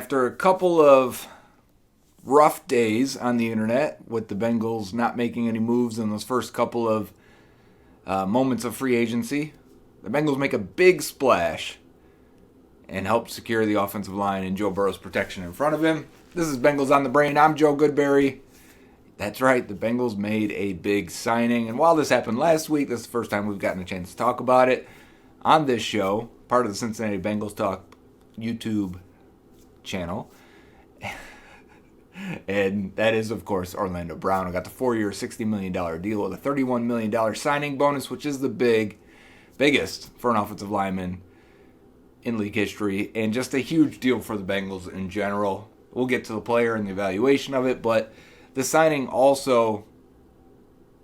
after a couple of rough days on the internet with the Bengals not making any moves in those first couple of moments of free agency, the Bengals make a big splash and help secure the offensive line and Joe Burrow's protection in front of him. This is Bengals on the Brain. I'm Joe Goodberry. That's right, the Bengals made a big signing. And while this happened last week, this is the first time we've gotten a chance to talk about it on this show, part of the Cincinnati Bengals Talk YouTube channel. And that is, of course, Orlando Brown. I got the 4-year, $60 million deal with a $31 million signing bonus, which is the biggest for an offensive lineman in league history, and just a huge deal for the Bengals in general. We'll get to the player and the evaluation of it, but the signing also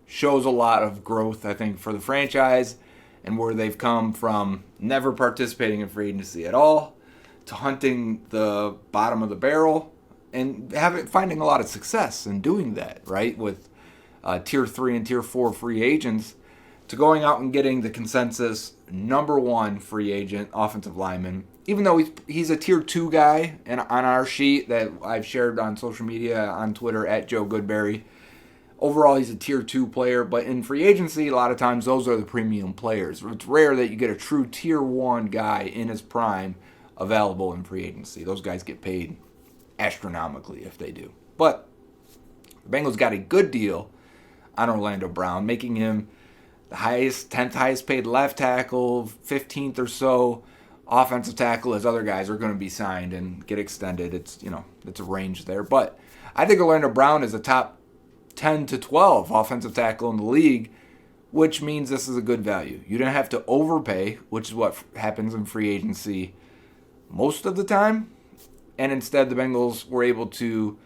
shows a lot of growth, I think, for the franchise and where they've come from never participating in free agency at all to hunting the bottom of the barrel and finding a lot of success in doing that, right, with Tier 3 and Tier 4 free agents, to going out and getting the consensus number one free agent offensive lineman, even though he's a Tier 2 guy, and on our sheet that I've shared on social media, on Twitter, at Joe Goodberry, overall he's a Tier 2 player, but in free agency, a lot of times those are the premium players. It's rare that you get a true Tier 1 guy in his prime available in free agency. Those guys get paid astronomically if they do. But the Bengals got a good deal on Orlando Brown, making him the 10th highest paid left tackle, 15th or so offensive tackle, as other guys are going to be signed and get extended. It's a range there. But I think Orlando Brown is a top 10 to 12 offensive tackle in the league, which means this is a good value. You don't have to overpay, which is what happens in free agency most of the time. And instead, the Bengals were able to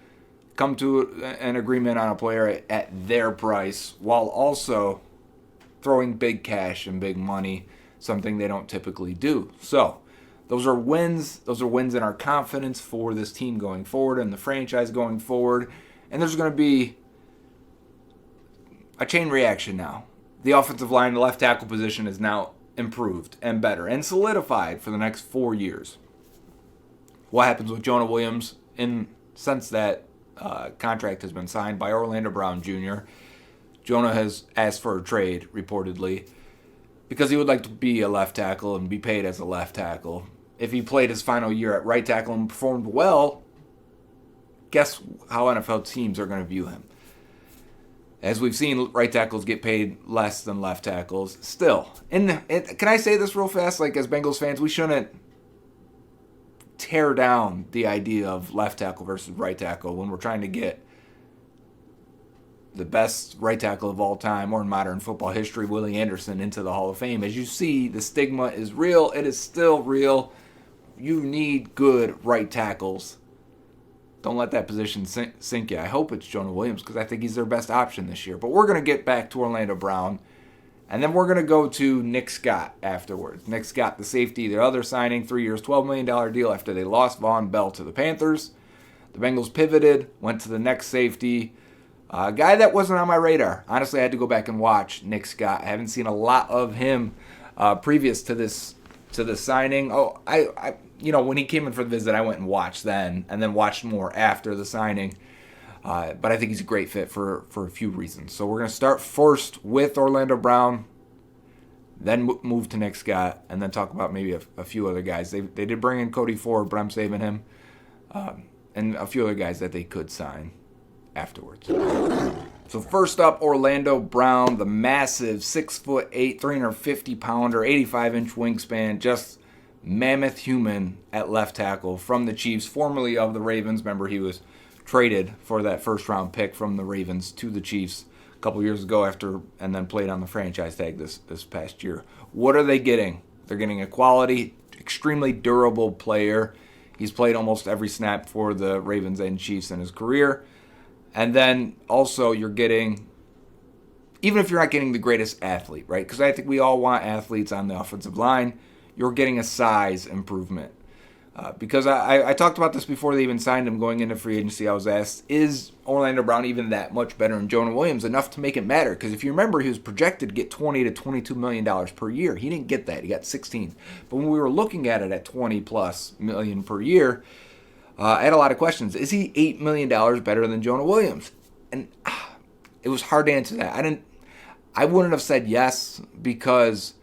come to an agreement on a player at their price while also throwing big cash and big money, something they don't typically do. So those are wins. Those are wins in our confidence for this team going forward and the franchise going forward. And there's going to be a chain reaction now. The offensive line, the left tackle position is now improved and better and solidified for the next 4 years. What happens with Jonah Williams since that contract has been signed by Orlando Brown Jr.? Jonah has asked for a trade, reportedly, because he would like to be a left tackle and be paid as a left tackle. If he played his final year at right tackle and performed well, guess how NFL teams are going to view him? As we've seen, right tackles get paid less than left tackles. Still, can I say this real fast? Like, as Bengals fans, we shouldn't tear down the idea of left tackle versus right tackle when we're trying to get the best right tackle of all time, or in modern football history, Willie Anderson, into the Hall of Fame. As you see, the stigma is real. It is still real. You need good right tackles. Don't let that position sink you. I hope it's Jonah Williams because I think he's their best option this year. But we're going to get back to Orlando Brown, and then we're going to go to Nick Scott afterwards. Nick Scott, the safety, their other signing, 3 years, $12 million deal after they lost Vonn Bell to the Panthers. The Bengals pivoted, went to the next safety, a guy that wasn't on my radar. Honestly, I had to go back and watch Nick Scott. I haven't seen a lot of him previous to this signing. Oh, I when he came in for the visit, I went and watched then, and then watched more after the signing. But I think he's a great fit for a few reasons. So we're going to start first with Orlando Brown, then move to Nick Scott, and then talk about maybe a few other guys. They did bring in Cody Ford, but I'm saving him, and a few other guys that they could sign afterwards. So first up, Orlando Brown, the massive 6'8", 350-pounder, 85-inch wingspan, just mammoth human at left tackle from the Chiefs, formerly of the Ravens. Remember, he was traded for that first-round pick from the Ravens to the Chiefs a couple years ago and then played on the franchise tag this past year. What are they getting? They're getting a quality, extremely durable player. He's played almost every snap for the Ravens and Chiefs in his career. And then also you're getting, even if you're not getting the greatest athlete, right? Because I think we all want athletes on the offensive line, you're getting a size improvement. Because I talked about this before they even signed him going into free agency. I was asked, is Orlando Brown even that much better than Jonah Williams, enough to make it matter? Because if you remember, he was projected to get $20 to $22 million per year. He didn't get that. He got 16. But when we were looking at it at $20+ million per year, I had a lot of questions. Is he $8 million better than Jonah Williams? And it was hard to answer that. I wouldn't have said yes because,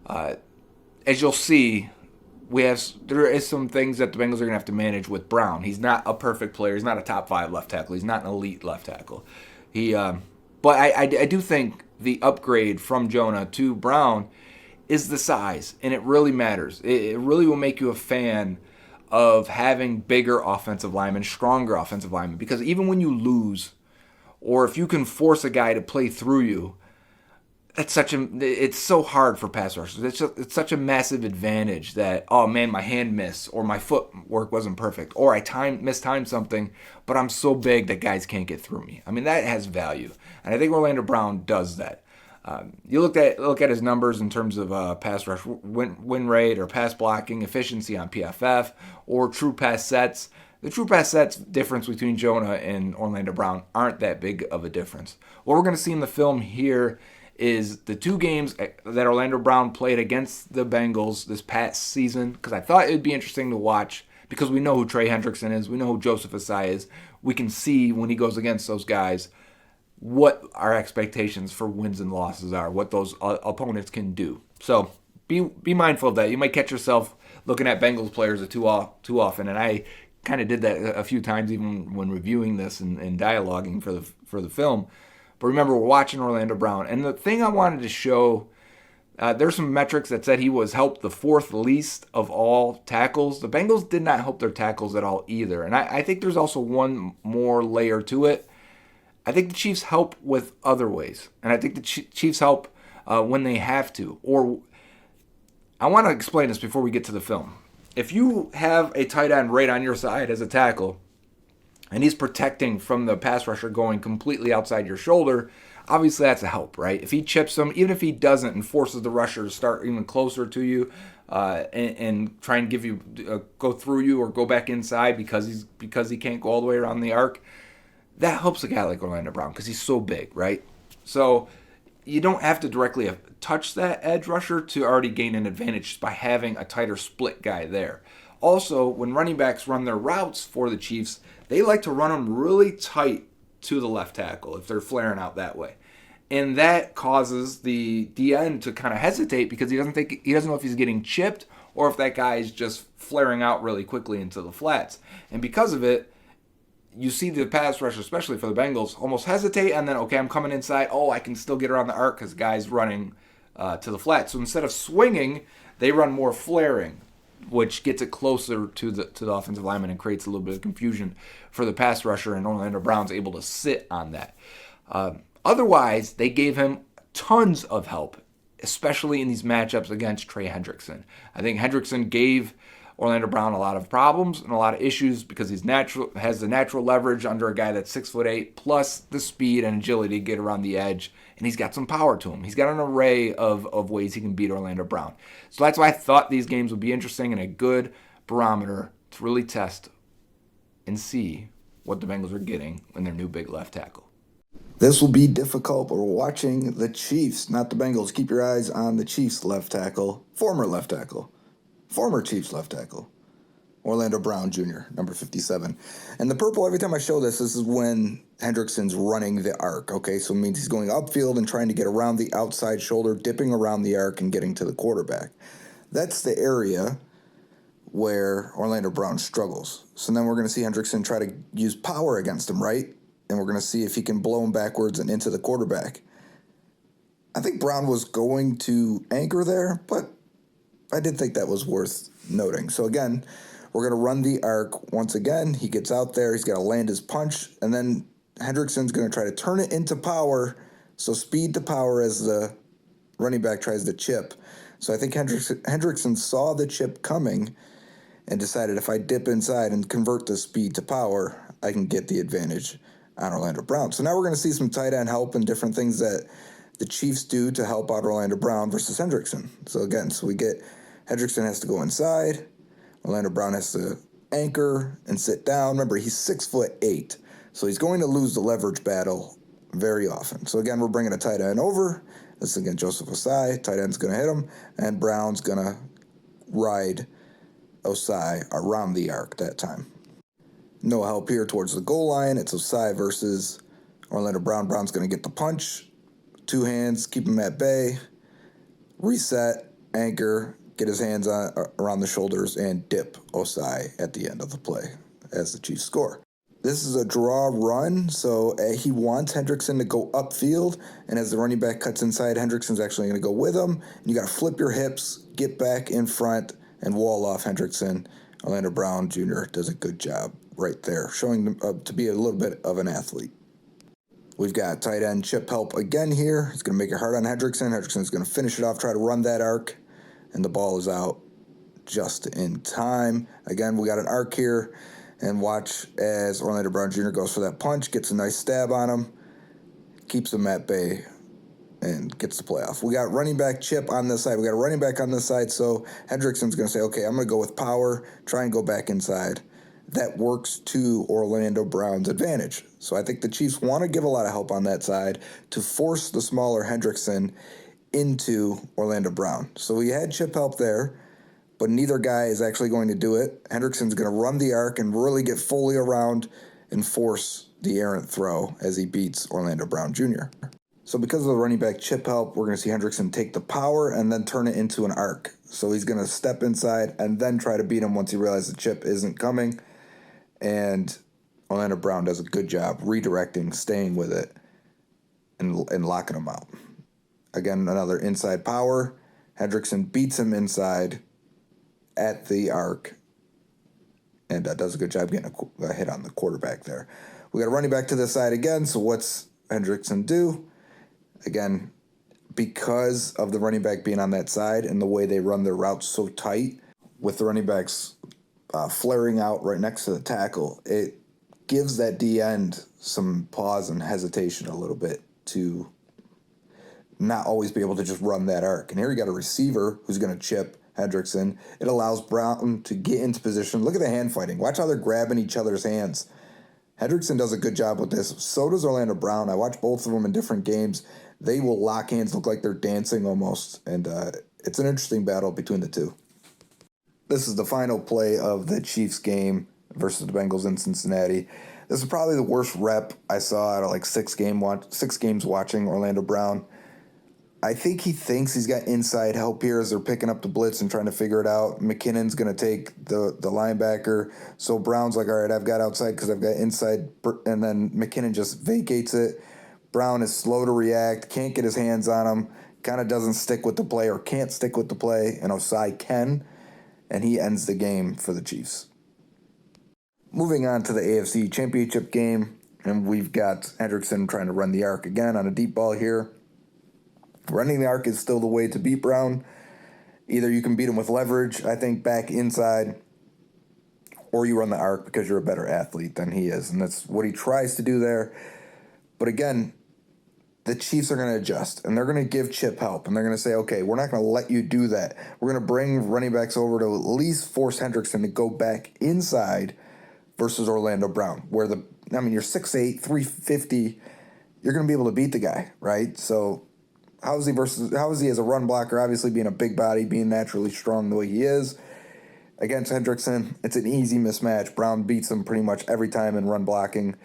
as you'll see, there is some things that the Bengals are going to have to manage with Brown. He's not a perfect player. He's not a top 5 left tackle. He's not an elite left tackle. But I do think the upgrade from Jonah to Brown is the size, and it really matters. It really will make you a fan of having bigger offensive linemen, stronger offensive linemen, because even when you lose, or if you can force a guy to play through you, it's so hard for pass rushers. It's such a massive advantage that, oh man, my hand missed, or my footwork wasn't perfect, or I mistimed something, but I'm so big that guys can't get through me. I mean, that has value, and I think Orlando Brown does that. You look at his numbers in terms of pass rush win rate, or pass blocking efficiency on PFF, or true pass sets. The true pass sets difference between Jonah and Orlando Brown aren't that big of a difference. What we're going to see in the film here is the 2 games that Orlando Brown played against the Bengals this past season, because I thought it would be interesting to watch, because we know who Trey Hendrickson is, we know who Joseph Asai is. We can see when he goes against those guys what our expectations for wins and losses are, what those opponents can do. So be mindful of that. You might catch yourself looking at Bengals players too often, and I kind of did that a few times even when reviewing this and dialoguing for the film. But remember, we're watching Orlando Brown. And the thing I wanted to show, there's some metrics that said he was helped the 4th least of all tackles. The Bengals did not help their tackles at all either. And I think there's also one more layer to it. I think the Chiefs help with other ways. And I think the Chiefs help when they have to. Or I want to explain this before we get to the film. If you have a tight end right on your side as a tackle, and he's protecting from the pass rusher going completely outside your shoulder, obviously that's a help, right? If he chips him, even if he doesn't, and forces the rusher to start even closer to you and try and give you go through you or go back inside because he can't go all the way around the arc, that helps a guy like Orlando Brown because he's so big, right? So you don't have to directly touch that edge rusher to already gain an advantage just by having a tighter split guy there. Also, when running backs run their routes for the Chiefs, they like to run them really tight to the left tackle if they're flaring out that way. And that causes the DN to kind of hesitate because he doesn't know if he's getting chipped or if that guy is just flaring out really quickly into the flats. And because of it, you see the pass rush, especially for the Bengals, almost hesitate and then, okay, I'm coming inside. Oh, I can still get around the arc because the guy's running to the flat. So instead of swinging, they run more flaring, which gets it closer to the offensive lineman and creates a little bit of confusion for the pass rusher, and Orlando Brown's able to sit on that. Otherwise, they gave him tons of help, especially in these matchups against Trey Hendrickson. I think Hendrickson gave Orlando Brown a lot of problems and a lot of issues because has the natural leverage under a guy that's 6'8", plus the speed and agility to get around the edge, and he's got some power to him. He's got an array of ways he can beat Orlando Brown. So that's why I thought these games would be interesting and a good barometer to really test and see what the Bengals are getting in their new big left tackle. This will be difficult, but we're watching the Chiefs, not the Bengals. Keep your eyes on the Chiefs left tackle, former Chiefs left tackle, Orlando Brown Jr., number 57. And the purple, every time I show this is when Hendrickson's running the arc, okay? So it means he's going upfield and trying to get around the outside shoulder, dipping around the arc and getting to the quarterback. That's the area where Orlando Brown struggles. So then we're going to see Hendrickson try to use power against him, right? And we're going to see if he can blow him backwards and into the quarterback. I think Brown was going to anchor there, but I did think that was worth noting. So again, we're going to run the arc once again. He gets out there. He's got to land his punch. And then Hendrickson's going to try to turn it into power. So speed to power as the running back tries to chip. So I think Hendrickson saw the chip coming and decided if I dip inside and convert the speed to power, I can get the advantage on Orlando Brown. So now we're going to see some tight end help and different things that the Chiefs do to help out Orlando Brown versus Hendrickson. So again, we get Hendrickson has to go inside. Orlando Brown has to anchor and sit down. Remember, he's 6'8", so he's going to lose the leverage battle very often. So again, we're bringing a tight end over. This is again Joseph Asai. Tight end's going to hit him, and Brown's going to ride Osai around the arc that time. No help here towards the goal line. It's Osai versus Orlando Brown. Brown's going to get the punch. 2 hands, keep him at bay. Reset, anchor, get his hands around the shoulders, and dip Osai at the end of the play as the Chiefs score. This is a draw run, so he wants Hendrickson to go upfield, and as the running back cuts inside, Hendrickson's actually going to go with him. And you got to flip your hips, get back in front, and wall off Hendrickson. Orlando Brown Jr. does a good job right there, showing him to be a little bit of an athlete. We've got tight end chip help again here. It's going to make it hard on Hendrickson. Hendrickson's going to finish it off, try to run that arc, and the ball is out just in time. Again, we got an arc here, and watch as Orlando Brown Jr. goes for that punch, gets a nice stab on him, keeps him at bay, and gets the playoff. We got running back chip on this side. We got a running back on this side, so Hendrickson's going to say, okay, I'm going to go with power, try and go back inside. That works to Orlando Brown's advantage. So I think the Chiefs want to give a lot of help on that side to force the smaller Hendrickson into Orlando Brown. So we had chip help there, but neither guy is actually going to do it. Hendrickson's going to run the arc and really get fully around and force the errant throw as he beats Orlando Brown Jr. So because of the running back chip help, we're going to see Hendrickson take the power and then turn it into an arc. So he's going to step inside and then try to beat him once he realizes the chip isn't coming. And Orlando Brown does a good job redirecting, staying with it, and locking him out. Again, another inside power. Hendrickson beats him inside at the arc and does a good job getting a hit on the quarterback there. We got a running back to the side again, so what's Hendrickson do? Again, because of the running back being on that side and the way they run their routes so tight, with the running backs flaring out right next to the tackle, it gives that D end some pause and hesitation a little bit to not always be able to just run that arc. And here you got a receiver who's going to chip Hendrickson. It allows Brown to get into position. Look at the hand fighting. Watch how they're grabbing each other's hands. Hendrickson does a good job with this. So does Orlando Brown. I watched both of them in different games. They will lock hands, look like they're dancing almost. And it's an interesting battle between the two. This is the final play of the Chiefs game versus the Bengals in Cincinnati. This is probably the worst rep I saw out of like 6 games watching Orlando Brown. I think he thinks he's got inside help here as they're picking up the blitz and trying to figure it out. McKinnon's going to take the linebacker. So Brown's like, all right, I've got outside because I've got inside. And then McKinnon just vacates it. Brown is slow to react, can't get his hands on him, kind of doesn't stick with the play or can't stick with the play, and Osai can, and he ends the game for the Chiefs. Moving on to the AFC Championship game, and we've got Hendrickson trying to run the arc again on a deep ball here. Running the arc is still the way to beat Brown. Either you can beat him with leverage, I think, back inside, or you run the arc because you're a better athlete than he is, and that's what he tries to do there. But again, the Chiefs are going to adjust, and they're going to give Chip help, and they're going to say, okay, we're not going to let you do that. We're going to bring running backs over to at least force Hendrickson to go back inside versus Orlando Brown, where you're 6'8", 350, you're going to be able to beat the guy, right? So how is he as a run blocker, obviously being a big body, being naturally strong the way he is? Against Hendrickson, it's an easy mismatch. Brown beats him pretty much every time in run blocking.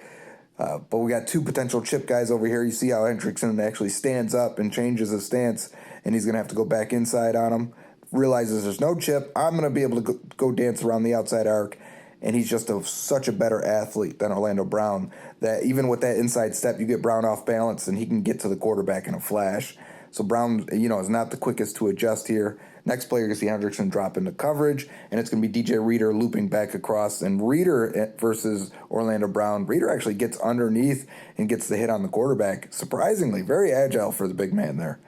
But we got 2 potential chip guys over here. You see how Hendrickson actually stands up and changes his stance, and he's going to have to go back inside on him. Realizes there's no chip. I'm going to be able to go dance around the outside arc, and he's just such a better athlete than Orlando Brown that even with that inside step, you get Brown off balance, and he can get to the quarterback in a flash. So Brown, is not the quickest to adjust here. Next play, you're going to see Hendrickson drop into coverage, and it's going to be DJ Reader looping back across. And Reader versus Orlando Brown, Reader actually gets underneath and gets the hit on the quarterback. Surprisingly, very agile for the big man there.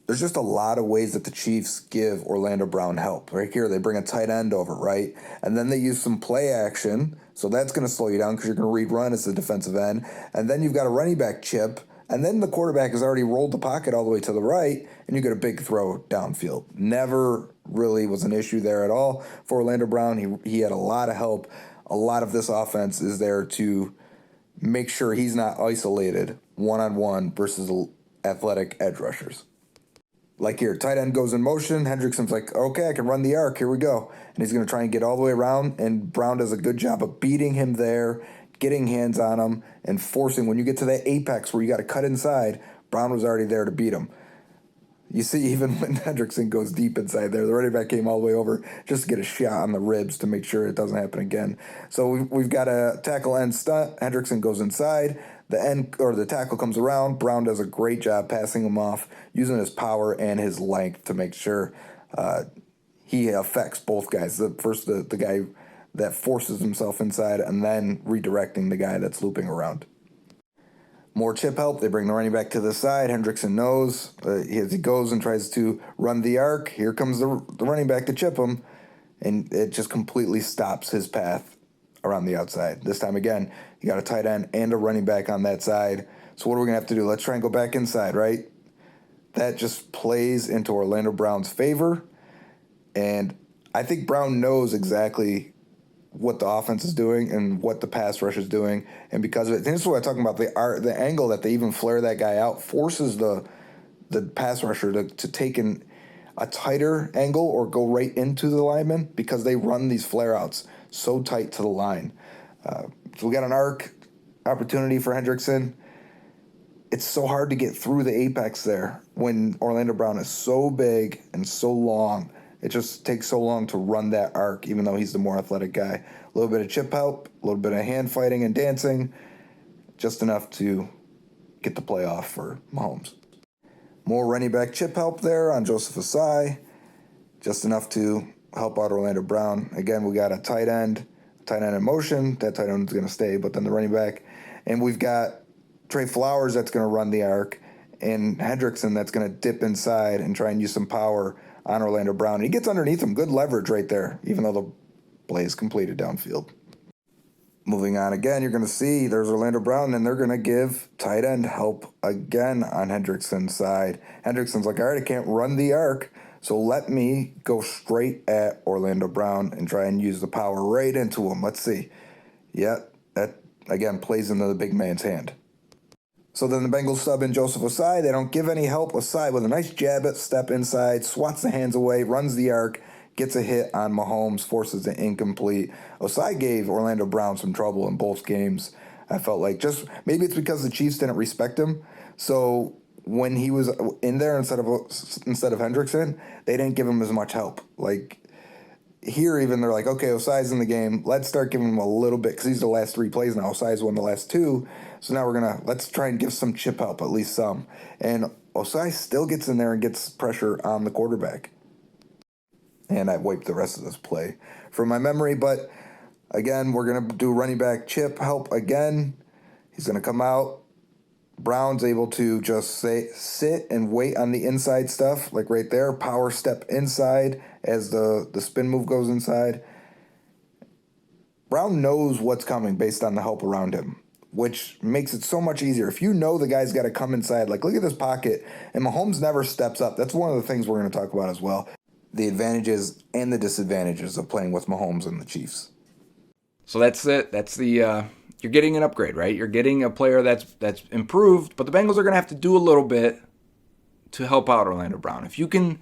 There's just a lot of ways that the Chiefs give Orlando Brown help. Right here, they bring a tight end over, right? And then they use some play action, so that's going to slow you down because you're going to read run as the defensive end. And then you've got a running back chip, and then the quarterback has already rolled the pocket all the way to the right, and you get a big throw downfield. Never really was an issue there at all for Orlando Brown. He had a lot of help. A lot of this offense is there to make sure he's not isolated one-on-one versus athletic edge rushers. Like here, tight end goes in motion. Hendrickson's like, okay, I can run the arc. Here we go. And he's going to try and get all the way around. And Brown does a good job of beating him there, getting hands on him, and forcing. When you get to that apex where you got to cut inside, Brown was already there to beat him. You see, even when Hendrickson goes deep inside there, the running back came all the way over just to get a shot on the ribs to make sure it doesn't happen again. So we've got a tackle end stunt. Hendrickson goes inside. The end or the tackle comes around. Brown does a great job passing him off, using his power and his length to make sure he affects both guys. The guy that forces himself inside, and then redirecting the guy that's looping around. More chip help. They bring the running back to the side. Hendrickson knows as he goes and tries to run the arc. Here comes the running back to chip him, and it just completely stops his path around the outside. This time again, you got a tight end and a running back on that side. So what are we going to have to do? Let's try and go back inside, right? That just plays into Orlando Brown's favor. And I think Brown knows exactly what the offense is doing and what the pass rush is doing. And because of it, this is what I'm talking about, the angle that they even flare that guy out forces the pass rusher to take a tighter angle or go right into the lineman because they run these flare outs so tight to the line. So we got an arc opportunity for Hendrickson. It's so hard to get through the apex there when Orlando Brown is so big and so long. It just takes so long to run that arc, even though he's the more athletic guy. A little bit of chip help, a little bit of hand fighting and dancing, just enough to get the play off for Mahomes. More running back chip help there on Joseph Ossai, just enough to help out Orlando Brown. Again, we got a tight end in motion. That tight end is going to stay, but then the running back. And we've got Trey Flowers that's going to run the arc, and Hendrickson that's going to dip inside and try and use some power on Orlando Brown. And he gets underneath him. Good leverage right there, even though the play is completed downfield. Moving on again, you're going to see there's Orlando Brown, and they're going to give tight end help again on Hendrickson's side. Hendrickson's like, all right, I can't run the arc, so let me go straight at Orlando Brown and try and use the power right into him. Let's see. Yeah, that, again, plays into the big man's hand. So then the Bengals sub in Joseph Ossai. They don't give any help. Ossai with a nice jab at step inside, swats the hands away, runs the arc, gets a hit on Mahomes, forces it incomplete. Ossai gave Orlando Brown some trouble in both games. I felt like just maybe it's because the Chiefs didn't respect him. So when he was in there instead of Hendrickson, they didn't give him as much help. Like here, even they're like, okay, Osai's in the game. Let's start giving him a little bit because he's the last 3 plays now. Osai's won the last 2. So now let's try and give some chip help, at least some. And Ossai still gets in there and gets pressure on the quarterback. And I wiped the rest of this play from my memory. But again, we're going to do running back chip help again. He's going to come out. Brown's able to just sit and wait on the inside stuff, like right there. Power step inside as the spin move goes inside. Brown knows what's coming based on the help around him, which makes it so much easier. If you know the guy's got to come inside, like look at this pocket, and Mahomes never steps up. That's one of the things we're going to talk about as well. The advantages and the disadvantages of playing with Mahomes and the Chiefs. So that's it. That's the you're getting an upgrade, right? You're getting a player that's improved, but the Bengals are going to have to do a little bit to help out Orlando Brown. If you can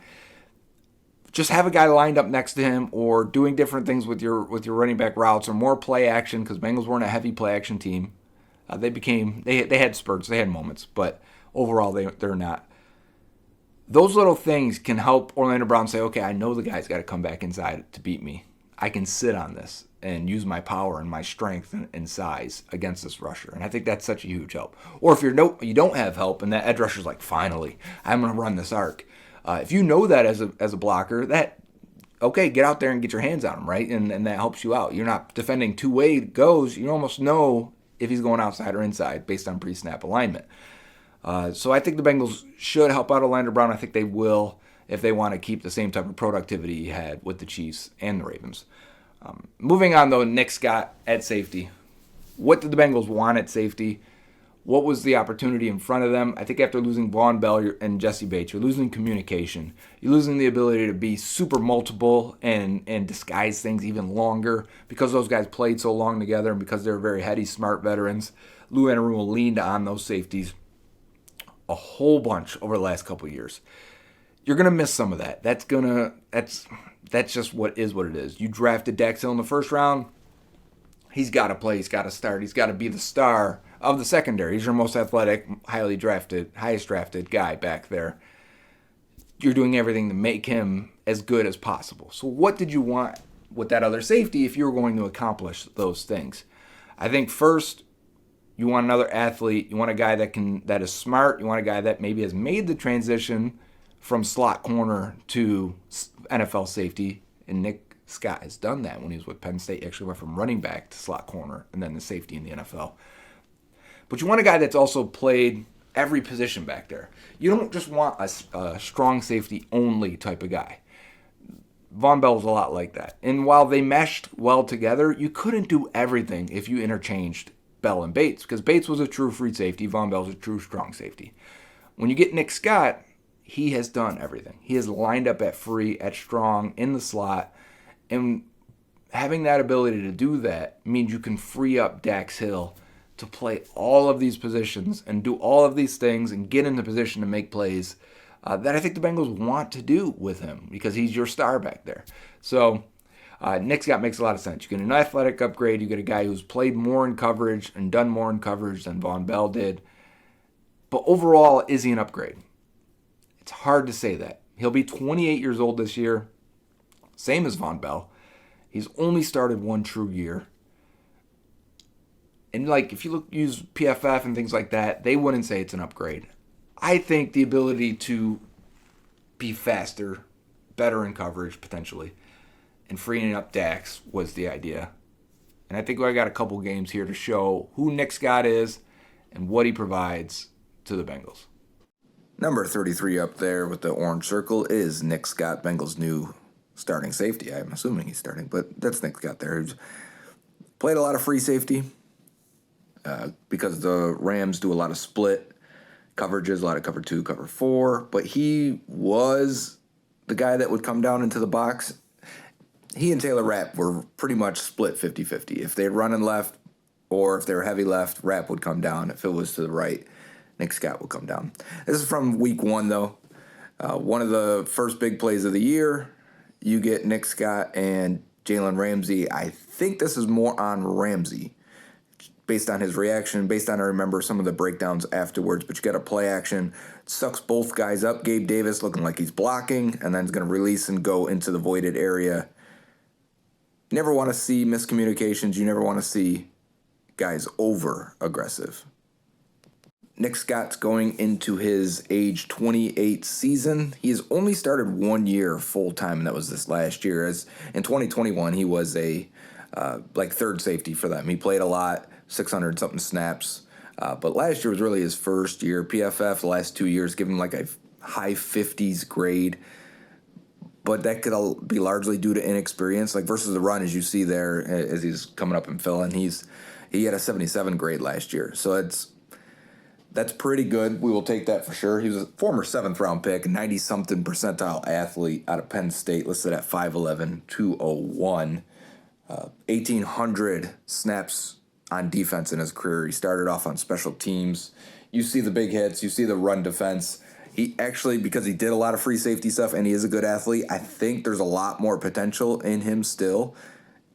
just have a guy lined up next to him or doing different things with your running back routes or more play action, because Bengals weren't a heavy play action team. They had spurts, they had moments, but overall they're not. Those little things can help Orlando Brown say, okay, I know the guy's got to come back inside to beat me. I can sit on this and use my power and my strength and size against this rusher. And I think that's such a huge help. Or if you don't have help and that edge rusher's like, finally, I'm going to run this arc. If you know that as a blocker, okay, get out there and get your hands on him, right? And that helps you out. You're not defending two-way goes. You almost know if he's going outside or inside based on pre-snap alignment. So I think the Bengals should help out Orlando Brown. I think they will if they want to keep the same type of productivity he had with the Chiefs and the Ravens. Moving on, though, Nick Scott at safety. What did the Bengals want at safety? What was the opportunity in front of them? I think after losing Vonn Bell and Jessie Bates, you're losing communication. You're losing the ability to be super multiple and disguise things even longer because those guys played so long together and because they're very heady, smart veterans. Lou Anarumo leaned on those safeties a whole bunch over the last couple of years. You're gonna miss some of that. That's just what it is. You drafted Dax Hill in the first round. He's got to play. He's got to start. He's got to be the star of the secondary. He's your most athletic, highest drafted guy back there. You're doing everything to make him as good as possible. So what did you want with that other safety if you were going to accomplish those things? I think first, you want another athlete. You want a guy that is smart. You want a guy that maybe has made the transition from slot corner to NFL safety. And Nick Scott has done that when he was with Penn State. He actually went from running back to slot corner and then the safety in the NFL. But you want a guy that's also played every position back there. You don't just want a strong safety only type of guy. Vonn Bell's a lot like that. And while they meshed well together, you couldn't do everything if you interchanged Bell and Bates, because Bates was a true free safety. Vonn Bell's a true strong safety. When you get Nick Scott, he has done everything. He has lined up at free, at strong, in the slot. And having that ability to do that means you can free up Dax Hill to play all of these positions and do all of these things and get in the position to make plays that I think the Bengals want to do with him because he's your star back there. So Nick Scott makes a lot of sense. You get an athletic upgrade. You get a guy who's played more in coverage and done more in coverage than Vonn Bell did. But overall, is he an upgrade? It's hard to say that. He'll be 28 years old this year, same as Vonn Bell. He's only started one true year. And if you use PFF and things like that, they wouldn't say it's an upgrade. I think the ability to be faster, better in coverage potentially, and freeing up Dax was the idea. And I think I got a couple games here to show who Nick Scott is and what he provides to the Bengals. Number 33 up there with the orange circle is Nick Scott, Bengals' new starting safety. I'm assuming he's starting, but that's Nick Scott there. He's played a lot of free safety because the Rams do a lot of split coverages, a lot of cover 2, cover 4, but he was the guy that would come down into the box. He and Taylor Rapp were pretty much split 50-50. If they're running left or if they were heavy left, Rapp would come down. If it was to the right, Nick Scott would come down. This is from week 1, though. One of the first big plays of the year, you get Nick Scott and Jalen Ramsey. I think this is more on Ramsey based on his reaction, based on I remember some of the breakdowns afterwards, but you got a play action, sucks both guys up. Gabe Davis looking like he's blocking, and then he's going to release and go into the voided area. You never want to see miscommunications. You never want to see guys over-aggressive. Nick Scott's going into his age 28 season. He has only started 1 year full-time, and that was this last year. As in 2021, he was a third safety for them. He played a lot, 600-something snaps. But last year was really his first year. PFF, the last 2 years, give him a high 50s grade. But that could be largely due to inexperience. Versus the run, as you see there, as he's coming up and filling, he had a 77 grade last year. So that's pretty good. We will take that for sure. He was a former 7th-round pick, 90-something percentile athlete out of Penn State, listed at 5'11", 201. 1,800 snaps on defense in his career. He started off on special teams. You see the big hits. You see the run defense. He actually, because he did a lot of free safety stuff and he is a good athlete, I think there's a lot more potential in him still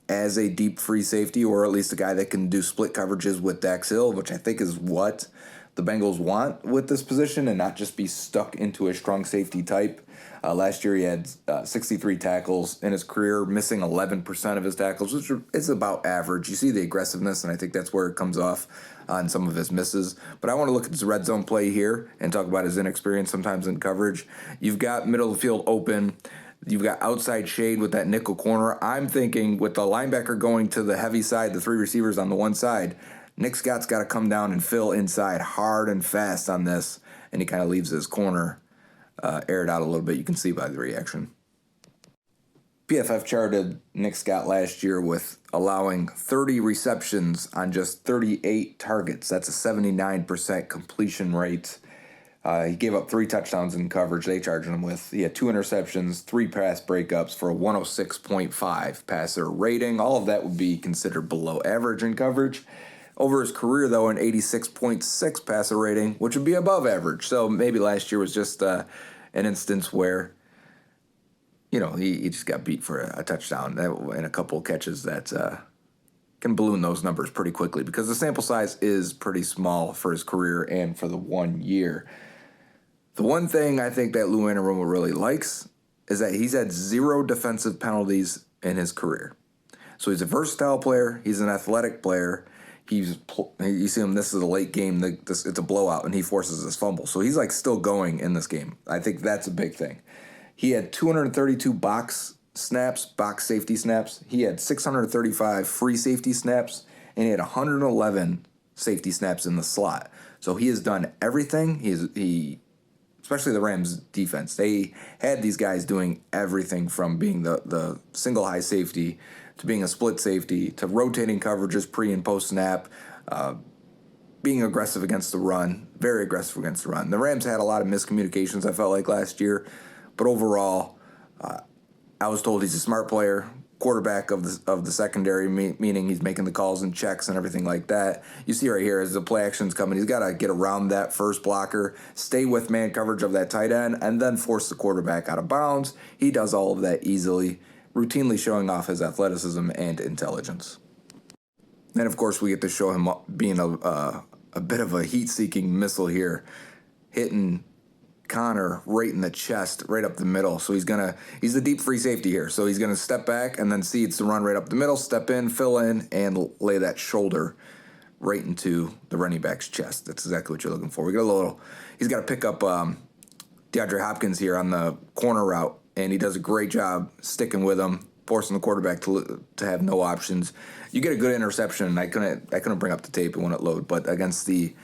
as a deep free safety, or at least a guy that can do split coverages with Dax Hill, which I think is what the Bengals want with this position and not just be stuck into a strong safety type. Last year he had 63 tackles in his career, missing 11% of his tackles, which is about average. You see the aggressiveness, and I think that's where it comes off on some of his misses. But I want to look at his red zone play here and talk about his inexperience sometimes in coverage. You've got middle of the field open. You've got outside shade with that nickel corner. I'm thinking with the linebacker going to the heavy side, the 3 receivers on the one side, Nick Scott's got to come down and fill inside hard and fast on this, and he kind of leaves his corner aired out a little bit. You can see by the reaction. PFF charted Nick Scott last year with allowing 30 receptions on just 38 targets. That's a 79% completion rate. He gave up 3 touchdowns in coverage they charged him with. He had 2 interceptions, 3 pass breakups for a 106.5 passer rating. All of that would be considered below average in coverage. Over his career, though, an 86.6 passer rating, which would be above average. So maybe last year was just an instance where, he just got beat for a touchdown and a couple of catches that can balloon those numbers pretty quickly because the sample size is pretty small for his career and for the 1 year. The one thing I think that Lou Anarumo really likes is that he's had 0 defensive penalties in his career. So he's a versatile player. He's an athletic player. You see him, this is a late game. It's a blowout, and he forces this fumble. So he's still going in this game. I think that's a big thing. He had 232 box safety snaps. He had 635 free safety snaps, and he had 111 safety snaps in the slot. So he has done everything. Especially the Rams defense, they had these guys doing everything from being the single high safety to being a split safety to rotating coverages pre and post snap, being aggressive against the run, very aggressive against the run. The Rams had a lot of miscommunications, I felt like, last year, but overall, I was told he's a smart player, quarterback of the secondary, meaning he's making the calls and checks and everything like that. You see right here as the play action's coming, he's got to get around that first blocker, stay with man coverage of that tight end, and then force the quarterback out of bounds. He does all of that easily, routinely showing off his athleticism and intelligence. And of course, we get to show him being a bit of a heat-seeking missile here, hitting Connor right in the chest, right up the middle. So he's the deep free safety here. So he's gonna step back and then see it's the run right up the middle, step in, fill in, and lay that shoulder right into the running back's chest. That's exactly what you're looking for. He's got to pick up DeAndre Hopkins here on the corner route, and he does a great job sticking with him, forcing the quarterback to have no options. You get a good interception. I couldn't bring up the tape, it wouldn't load, but against the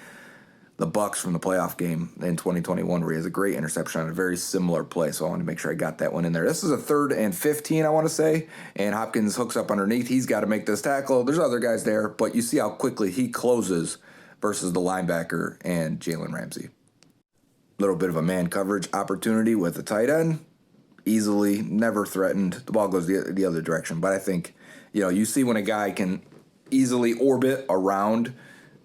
Bucks from the playoff game in 2021 where he has a great interception on a very similar play, so I wanted to make sure I got that one in there. This is a 3rd and 15, I want to say, and Hopkins hooks up underneath. He's got to make this tackle. There's other guys there, but you see how quickly he closes versus the linebacker and Jalen Ramsey. Little bit of a man coverage opportunity with the tight end. Easily, never threatened. The ball goes the other direction, but I think, you see when a guy can easily orbit around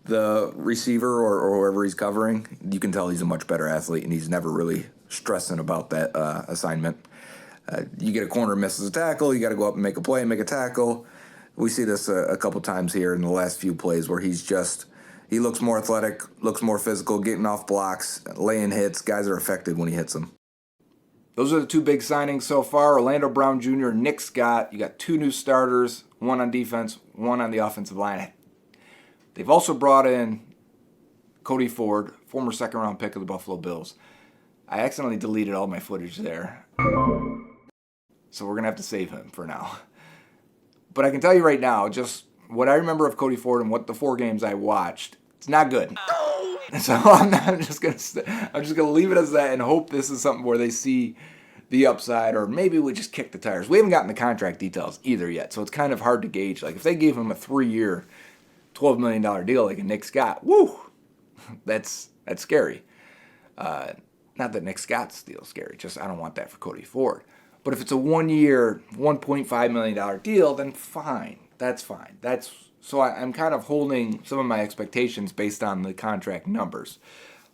the receiver or whoever he's covering, you can tell he's a much better athlete, and he's never really stressing about that assignment. You get a corner, misses a tackle, you got to go up and make a play, make a tackle. We see this a couple times here in the last few plays where he looks more athletic, looks more physical, getting off blocks, laying hits. Guys are affected when he hits them. Those are the 2 big signings so far. Orlando Brown Jr., Nick Scott. You got 2 new starters, 1 on defense, 1 on the offensive line. They've also brought in Cody Ford, former 2nd-round pick of the Buffalo Bills. I accidentally deleted all my footage there, so we're going to have to save him for now. But I can tell you right now, just what I remember of Cody Ford and what the 4 games I watched, it's not good. So I'm just gonna leave it as that and hope this is something where they see the upside, or maybe we just kick the tires. We haven't gotten the contract details either yet, so it's kind of hard to gauge. Like if they gave him a 3-year, $12 million deal like a Nick Scott, woo, that's scary. Not that Nick Scott's deal is scary, just I don't want that for Cody Ford. But if it's a 1-year, $1.5 million deal, then fine. That's fine. So I'm kind of holding some of my expectations based on the contract numbers.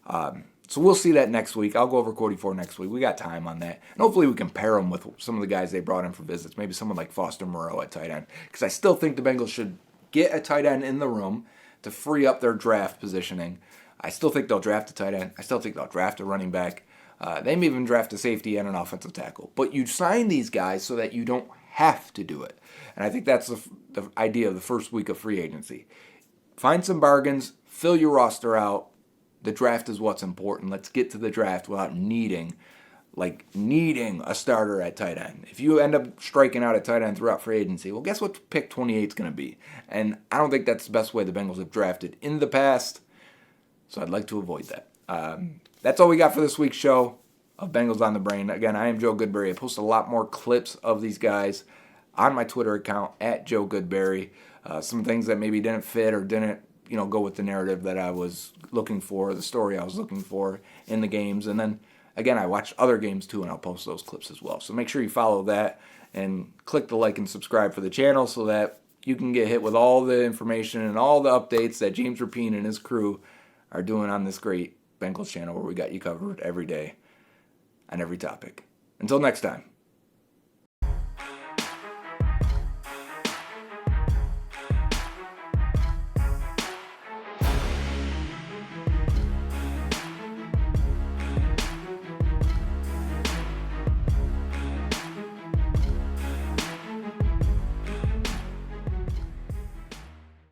So we'll see that next week. I'll go over Cody Ford next week. We got time on that. And hopefully we can pair him with some of the guys they brought in for visits. Maybe someone like Foster Moreau at tight end. Because I still think the Bengals should get a tight end in the room to free up their draft positioning. I still think they'll draft a tight end. I still think they'll draft a running back. They may even draft a safety and an offensive tackle. But you sign these guys so that you don't have to do it. And I think that's the idea of the first week of free agency. Find some bargains, fill your roster out. The draft is what's important. Let's get to the draft without needing a starter at tight end. If you end up striking out at tight end throughout free agency, well, guess what pick 28 is going to be? And I don't think that's the best way the Bengals have drafted in the past, so I'd like to avoid that. That's all we got for this week's show of Bengals on the Brain. Again, I am Joe Goodberry. I post a lot more clips of these guys on my Twitter account, at Joe Goodberry. Some things that maybe didn't fit or didn't go with the narrative that I was looking for, the story I was looking for in the games. And then, again, I watch other games too, and I'll post those clips as well. So make sure you follow that and click the like and subscribe for the channel so that you can get hit with all the information and all the updates that James Rapine and his crew are doing on this great Bengals channel where we got you covered every day. on every topic. Until next time.